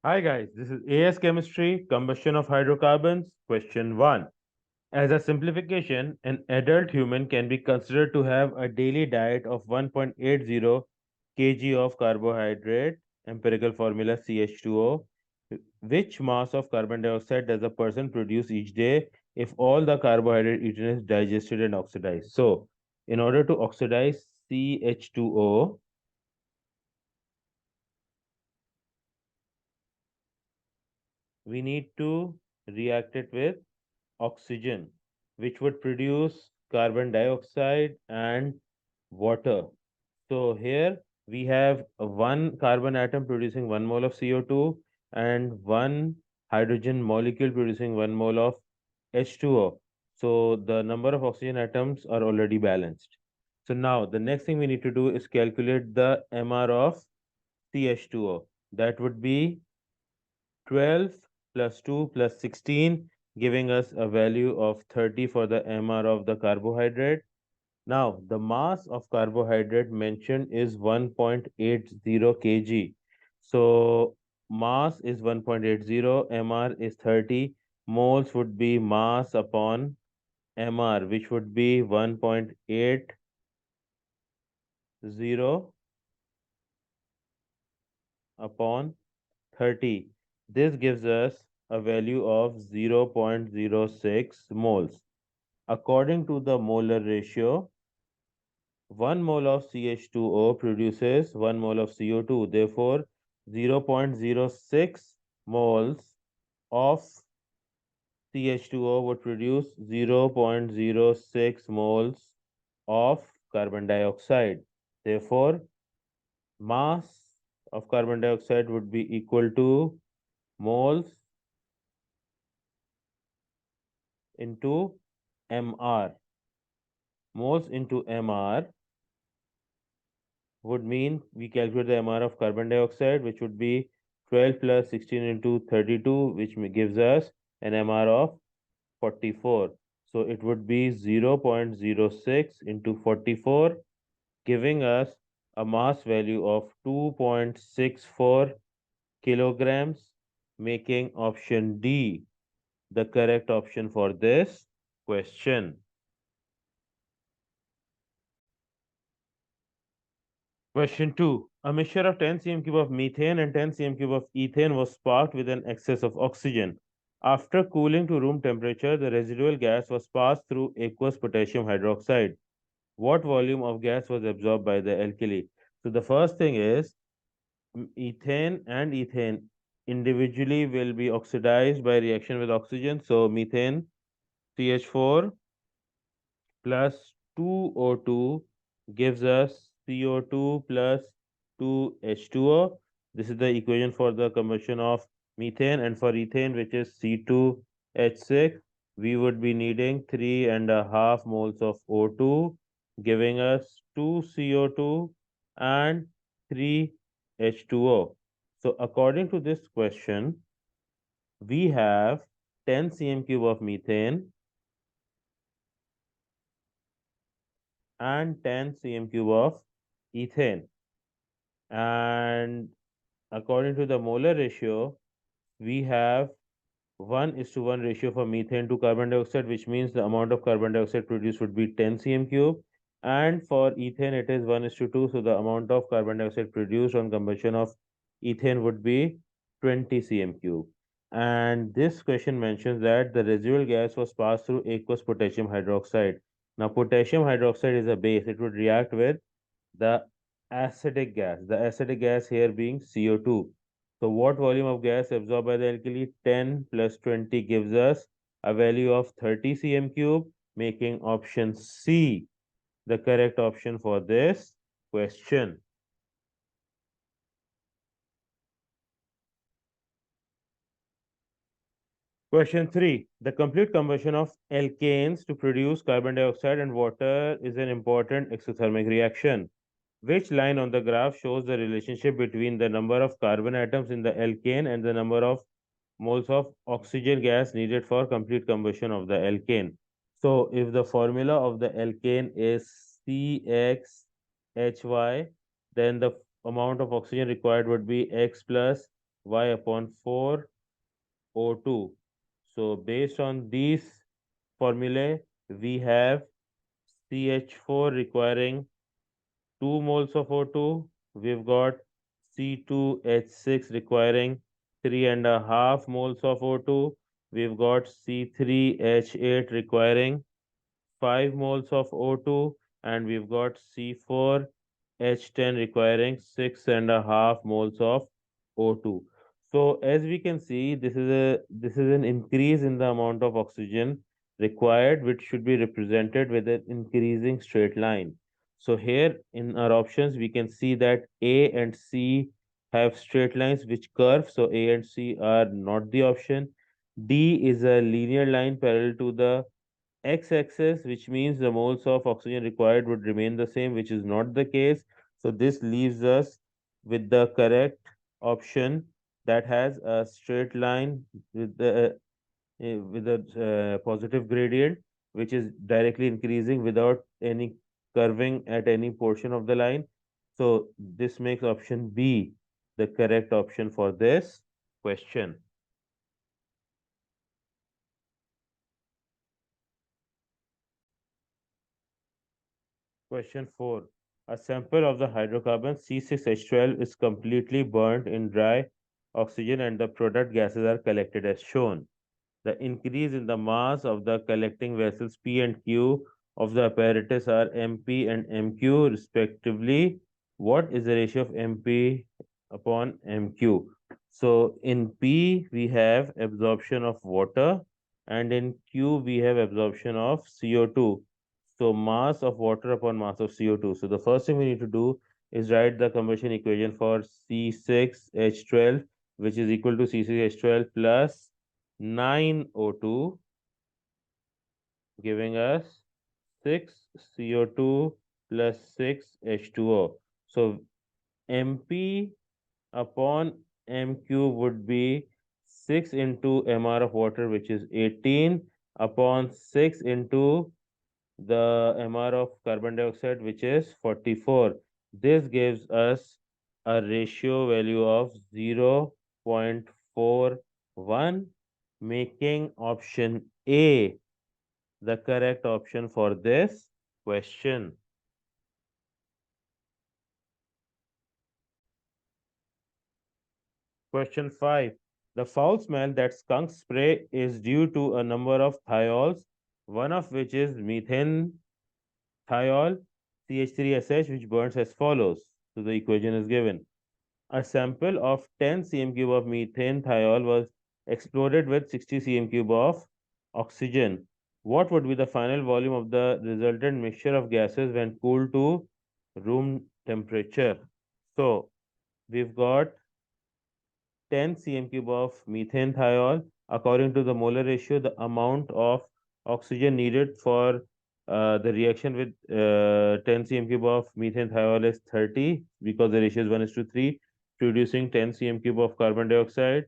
Hi guys, this is AS Chemistry, Combustion of Hydrocarbons, question 1. As a simplification, an adult human can be considered to have a daily diet of 1.80 kg of carbohydrate, empirical formula CH2O. Which mass of carbon dioxide does a person produce each day if all the carbohydrate eaten is digested and oxidized? So, in order to oxidize CH2O, we need to react it with oxygen, which would produce carbon dioxide and water. So here we have one carbon atom producing 1 mole of CO2 and one hydrogen molecule producing 1 mole of H2O. So the number of oxygen atoms are already balanced. So now the next thing we need to do is calculate the MR of CH2O. That would be 12 plus 2 plus 16, giving us a value of 30 for the MR of the carbohydrate. Now, the mass of carbohydrate mentioned is 1.80 kg. So, mass is 1.80, MR is 30. Moles would be mass upon MR, which would be 1.80 upon 30. This gives us a value of 0.06 moles. According to the molar ratio, 1 mole of CH2O produces 1 mole of CO2. Therefore, 0.06 moles of CH2O would produce 0.06 moles of carbon dioxide. Therefore, mass of carbon dioxide would be equal to moles into MR. Moles into MR would mean we calculate the MR of carbon dioxide, which would be 12 plus 16 into 32, which gives us an MR of 44. So it would be 0.06 into 44, giving us a mass value of 2.64 kilograms, making option D the correct option for this question. Question 2. A mixture of 10 cm cube of methane and 10 cm cube of ethane was sparked with an excess of oxygen. After cooling to room temperature, the residual gas was passed through aqueous potassium hydroxide. What volume of gas was absorbed by the alkali? So the first thing is ethane and ethane individually will be oxidized by reaction with oxygen. So methane CH4 plus 2O2 gives us CO2 plus 2H2O. This is the equation for the combustion of methane, and for ethane, which is C2H6, we would be needing 3.5 moles of O2, giving us 2 CO2 and 3 H2O. So according to this question, we have 10 cm cube of methane and 10 cm cube of ethane. And according to the molar ratio, we have 1:1 ratio for methane to carbon dioxide, which means the amount of carbon dioxide produced would be 10 cm cube. And for ethane, it is 1:2, so the amount of carbon dioxide produced on combustion of ethane would be 20 cm cube. And this question mentions that the residual gas was passed through aqueous potassium hydroxide. Now, potassium hydroxide is a base. It would react with the the acidic gas here being CO2. So what volume of gas absorbed by the alkali? 10 plus 20 gives us a value of 30 cm cube, making option C the correct option for this question. Question 3. The complete combustion of alkanes to produce carbon dioxide and water is an important exothermic reaction. Which line on the graph shows the relationship between the number of carbon atoms in the alkane and the number of moles of oxygen gas needed for complete combustion of the alkane? So if the formula of the alkane is CXHY, then the amount of oxygen required would be X plus y upon 4 O2. So based on these formulae, we have CH4 requiring 2 moles of O2. We've got C2H6 requiring 3.5 moles of O2. We've got C3H8 requiring 5 moles of O2, and we've got C4H10 requiring 6.5 moles of O2. So as we can see, this is an increase in the amount of oxygen required, which should be represented with an increasing straight line. So here in our options, we can see that A and C have straight lines which curve. So A and C are not the option. D is a linear line parallel to the x-axis, which means the moles of oxygen required would remain the same, which is not the case. So this leaves us with the correct option that has a straight line with a positive gradient, which is directly increasing without any curving at any portion of the line. So this makes option B the correct option for this question. Question 4. A sample of the hydrocarbon C6H12 is completely burnt in dry oxygen and the product gases are collected as shown. The increase in the mass of the collecting vessels P and Q of the apparatus are MP and MQ respectively. What is the ratio of MP upon MQ? So in P we have absorption of water and in Q we have absorption of CO2. So mass of water upon mass of CO2. So the first thing we need to do is write the combustion equation for C6H12, which is equal to C6H12 plus 9O2, giving us 6 CO2 plus 6 H2O. So MP upon MQ would be 6 into MR of water, which is 18, upon 6 into the MR of carbon dioxide, which is 44. This gives us a ratio value of 0.41, making option A the correct option for this question. Question 5. The foul smell that skunk spray is due to a number of thiols, one of which is methane thiol CH3SH, which burns as follows. So the equation is given. A sample of 10 cm cube of methane thiol was exploded with 60 cm cube of oxygen. What would be the final volume of the resultant mixture of gases when cooled to room temperature? So we've got 10 cm cube of methane thiol. According to the molar ratio, the amount of oxygen needed for the reaction with 10 cm cube of methane thiol is 30 because the ratio is 1 is to 3, producing 10 cm cube of carbon dioxide,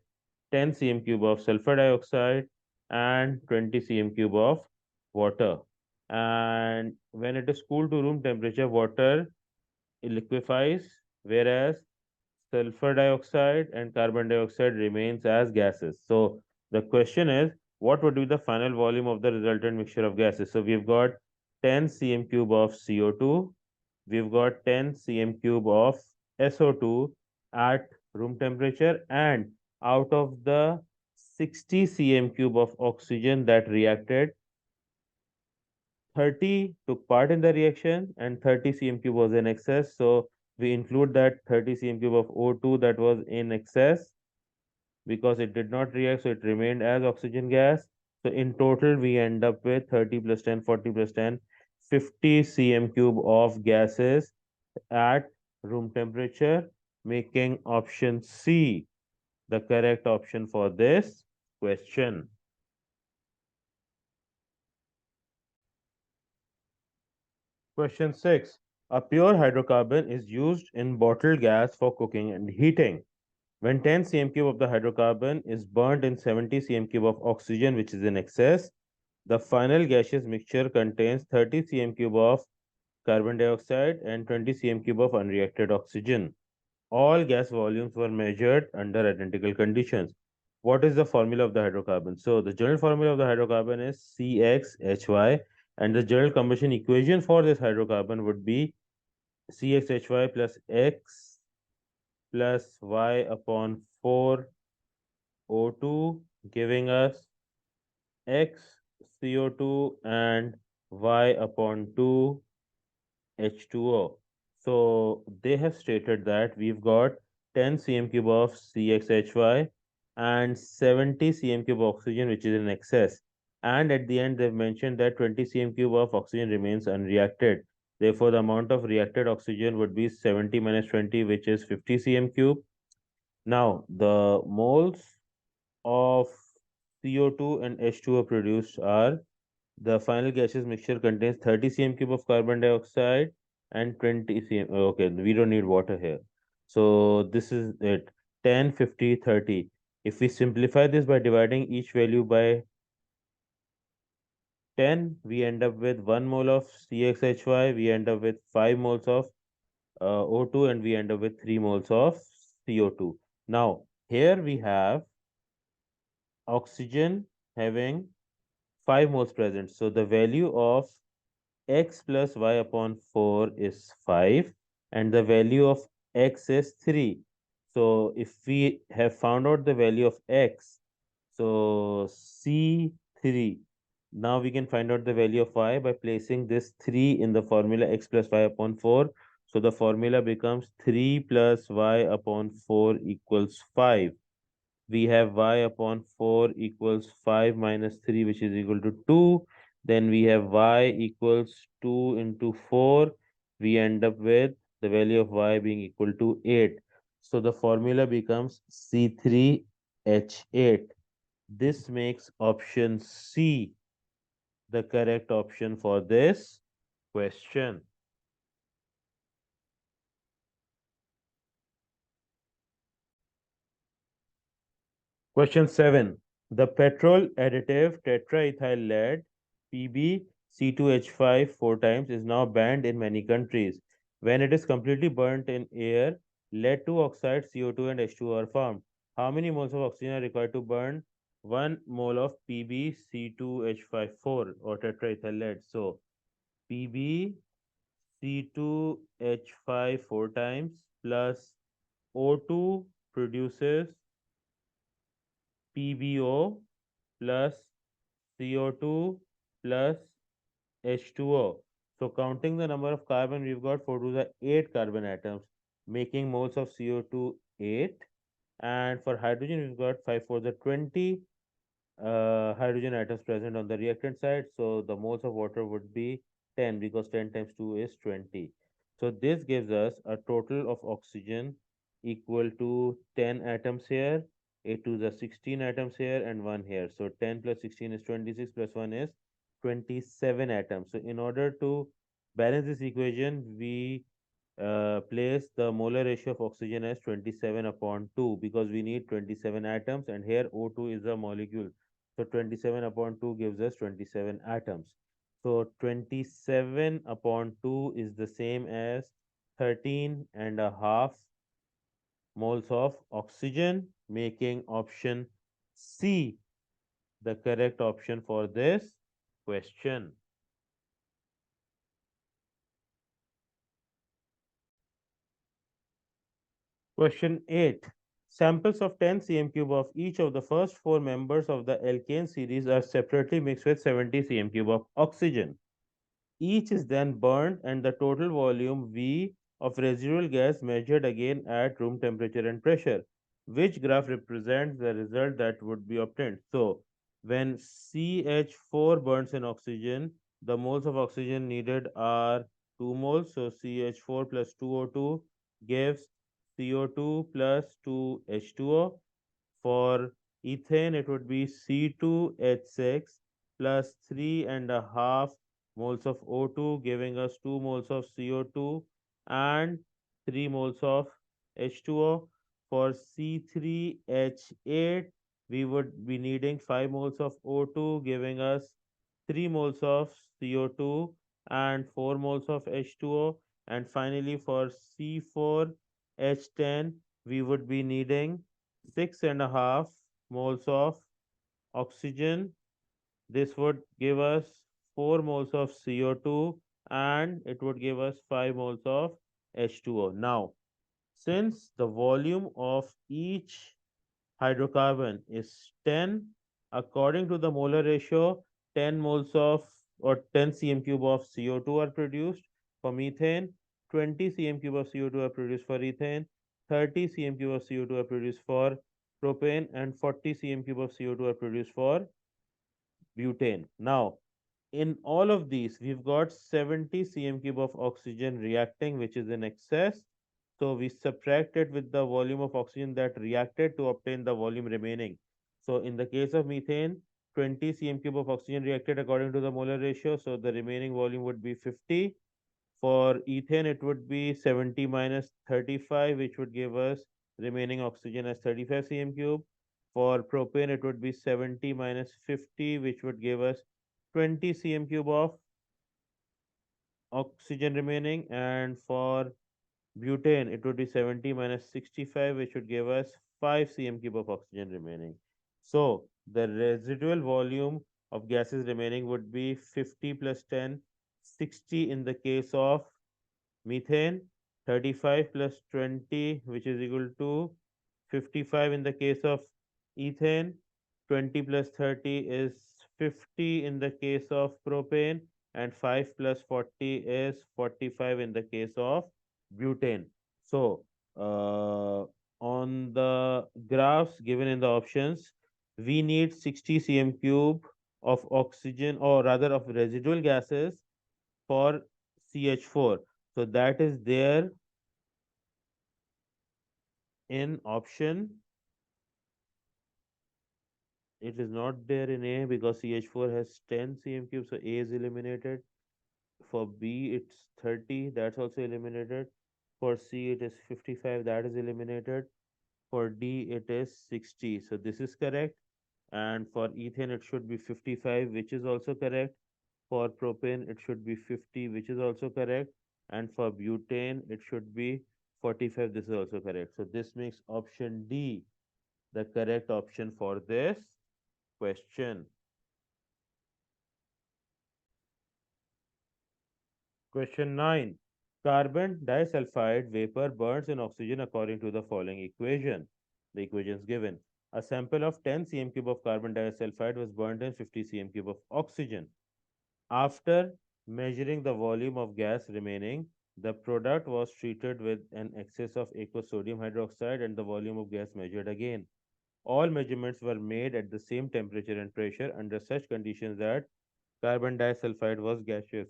10 cm cube of sulfur dioxide, and 20 cm cube of water. And when it is cooled to room temperature, water liquefies, whereas sulfur dioxide and carbon dioxide remains as gases. So the question is, what would be the final volume of the resultant mixture of gases? So we've got 10 cm cube of CO2, we've got 10 cm cube of SO2 at room temperature, and out of the 60 cm cube of oxygen that reacted, 30 took part in the reaction and 30 cm cube was in excess. So we include that 30 cm cube of O2 that was in excess because it did not react, so it remained as oxygen gas. So in total, we end up with 30 plus 10, 40 plus 10, 50 cm cube of gases at room temperature, making option C the correct option for this question. Question 6. A pure hydrocarbon is used in bottled gas for cooking and heating. When 10 cm cube of the hydrocarbon is burnt in 70 cm cube of oxygen, which is in excess, the final gaseous mixture contains 30 cm cube of carbon dioxide and 20 cm cube of unreacted oxygen. All gas volumes were measured under identical conditions. What is the formula of the hydrocarbon? So the general formula of the hydrocarbon is CXHY, and the general combustion equation for this hydrocarbon would be CXHY plus X plus Y upon 4 O2, giving us X CO2 and Y upon 2 H2O. So they have stated that we've got 10 cm cube of CXHY and 70 cm cube oxygen, which is in excess. And at the end, they've mentioned that 20 cm cube of oxygen remains unreacted. Therefore, the amount of reacted oxygen would be 70 minus 20, which is 50 cm cube. Now, the moles of CO2 and H2O produced are the final gaseous mixture contains 30 cm cube of carbon dioxide and 20 cm. Okay, we don't need water here. So this is it 10, 50, 30. If we simplify this by dividing each value by 10, we end up with 1 mole of CXHY, we end up with 5 moles of O2, and we end up with 3 moles of CO2. Now, here we have oxygen having 5 moles present. So the value of x plus y upon 4 is 5 and the value of x is 3. So if we have found out the value of x, so C3, now we can find out the value of y by placing this 3 in the formula x plus y upon 4. So the formula becomes 3 plus y upon 4 equals 5. We have y upon 4 equals 5 minus 3, which is equal to 2. Then we have y equals 2 into 4. We end up with the value of y being equal to 8. So the formula becomes C3H8. This makes option C the correct option for this question. Question 7. The petrol additive tetraethyl lead PbC2H5 4 times is now banned in many countries. When it is completely burnt in air, lead 2 oxide, CO2 and H2O are formed. How many moles of oxygen are required to burn 1 mole of PbC2H54 or tetraethyl lead? So PbC2H5 4 times plus O2 produces PbO plus CO2 plus H2O. So counting the number of carbon, we've got 4 to the 8 carbon atoms, making moles of CO2 8. And for hydrogen, we've got 5 for the 20 hydrogen atoms present on the reactant side. So the moles of water would be 10 because 10 times 2 is 20. So this gives us a total of oxygen equal to 10 atoms here, a to the 16 atoms here, and 1 here. So 10 plus 16 is 26 plus 1 is 27 atoms. So in order to balance this equation, we place the molar ratio of oxygen as 27 upon 2 because we need 27 atoms and here O2 is a molecule. So 27 upon 2 gives us 27 atoms. So 27 upon 2 is the same as 13 and a half moles of oxygen, making option C the correct option for this question. Question 8. Samples of 10 cm cube of each of the first four members of the alkane series are separately mixed with 70 cm cube of oxygen. Each is then burned and the total volume V of residual gas measured again at room temperature and pressure. Which graph represents the result that would be obtained? So, when CH4 burns in oxygen, the moles of oxygen needed are 2 moles. So, CH4 plus 2O2 gives CO2 plus 2H2O. For ethane, it would be C2H6 plus 3.5 moles of O2, giving us 2 moles of CO2 and 3 moles of H2O. For C3H8, we would be needing 5 moles of O2, giving us 3 moles of CO2 and 4 moles of H2O. And finally, for C4, H10, we would be needing 6.5 moles of oxygen. This would give us 4 moles of CO2 and it would give us 5 moles of H2O. Now, since the volume of each hydrocarbon is 10, according to the molar ratio, 10 moles of or 10 cm cube of CO2 are produced for methane, 20 cm cube of CO2 are produced for ethane, 30 cm cube of CO2 are produced for propane, and 40 cm cube of CO2 are produced for butane. Now, in all of these, we've got 70 cm cube of oxygen reacting, which is in excess. So we subtract it with the volume of oxygen that reacted to obtain the volume remaining. So in the case of methane, 20 cm cube of oxygen reacted according to the molar ratio. So the remaining volume would be 50. For ethane, it would be 70 minus 35, which would give us remaining oxygen as 35 cm cube. For propane, it would be 70 minus 50, which would give us 20 cm cube of oxygen remaining. And for butane, it would be 70 minus 65, which would give us 5 cm cube of oxygen remaining. So the residual volume of gases remaining would be 50 plus 10, 60 in the case of methane, 35 plus 20, which is equal to 55 in the case of ethane, 20 plus 30 is 50 in the case of propane, and 5 plus 40 is 45 in the case of butane. So, on the graphs given in the options, we need 60 cm cube of oxygen, or rather of residual gases for CH4. So that is there in option. It is not there in A because CH4 has 10 cm cube, so A is eliminated. For B, it's 30, that's also eliminated. For C, it is 55, that is eliminated. For D, it is 60, so this is correct. And for ethane, it should be 55, which is also correct. For propane, it should be 50, which is also correct. And for butane, it should be 45, this is also correct. So this makes option D the correct option for this question. Question 9. Carbon disulfide vapor burns in oxygen according to the following equation. The equation is given. A sample of 10 cm cube of carbon disulfide was burned in 50 cm cube of oxygen. After measuring the volume of gas remaining, the product was treated with an excess of aqueous sodium hydroxide and the volume of gas measured again. All measurements were made at the same temperature and pressure under such conditions that carbon disulfide was gaseous.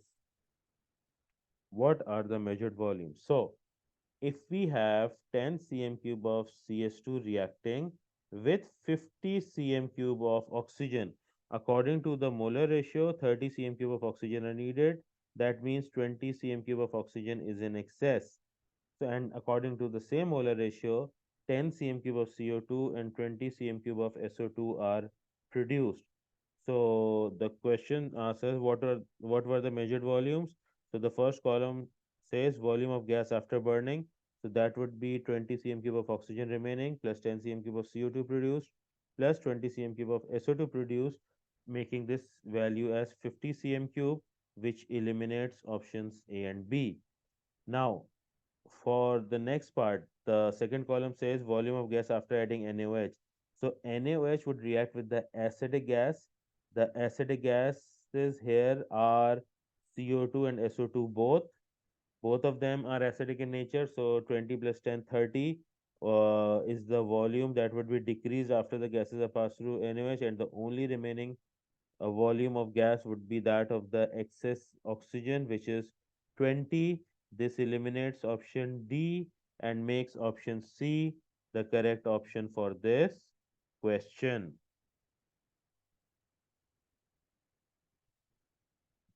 What are the measured volumes? So, if we have 10 cm cube of CH2 reacting with 50 cm cube of oxygen, according to the molar ratio, 30 cm cube of oxygen are needed. That means 20 cm cube of oxygen is in excess. So, and according to the same molar ratio, 10 cm cube of CO2 and 20 cm cube of SO2 are produced. So the question says what were the measured volumes? So the first column says volume of gas after burning. So that would be 20 cm cube of oxygen remaining plus 10 cm cube of CO2 produced plus 20 cm cube of SO2 produced, making this value as 50 cm cube, which eliminates options A and B. Now for the next part, the second column says volume of gas after adding NaOH. So NaOH would react with the acidic gas. The acidic gases here are CO2 and SO2 both. Both of them are acidic in nature. So 20 plus 10, 30 is the volume that would be decreased after the gases are passed through NaOH, and the only remaining volume of gas would be that of the excess oxygen, which is 20. This eliminates option D and makes option C the correct option for this question.